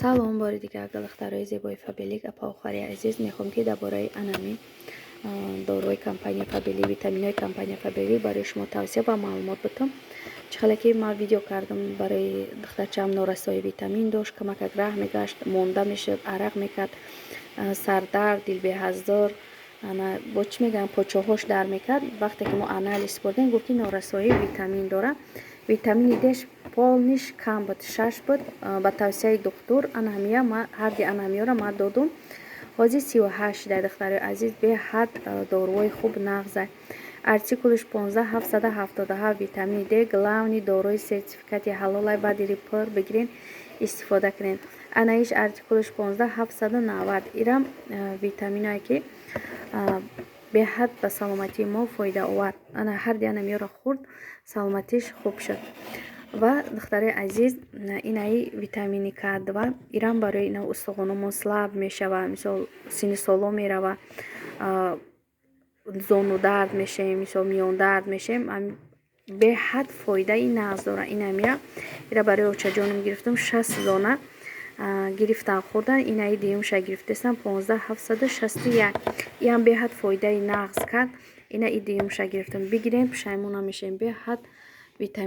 салом бори дигар духтарои зебои Фабелик апаохари азиз мехом ки дар бораи анами дорои компания Фабели витаминои компания Фабели барои шумо тавсия ва маълумот битам. Чихеле ки ман видео кардам барои духтарчаам норасои витамин дошт, камакак раҳ мегашт, монда мешуд, арақ мекард, сардард, дилбеҳаздор, бо чӣ мегӯям почоҳош дар мекард. Вақте ки мо анализ бурдем гуфт ки норасои витамин дора. Витамини Дш полниш кам буд, 6 буд. Ба тавсияи духтур анамия ма ҳарди анамиёро ма додум. ҳозир 38 дар духтарои азиз беҳад доруои хуб нағзай. Артикулиш 15777 витамини Д главни дорои сертификати ҳалолай баъди репор бигирин истифода кунед. Анаиш артикулиш 15790 ирам витаминае ки беҳад ба саломатии мо фоидаовар. Ана ҳарди анамиёро хӯрд, саломатиш хуб шуд. Ва духтарои азиз инаи витамини К2 ирам барои ина устухонумон слаб мешава, мисол синни соло мерава, зону дард мешем, мисол миён дард мешем, беҳад фоидаи нағз дора. Инамия ира барои очаҷоним гирифтам 60 зона гирифтан хӯрдан, инаи диюмша гирифтестам 15761. Иам беҳад фоидаи нағз кард. Ина и диюмша гирифтам. Бигирем пушаймон намешем. Беҳад витамин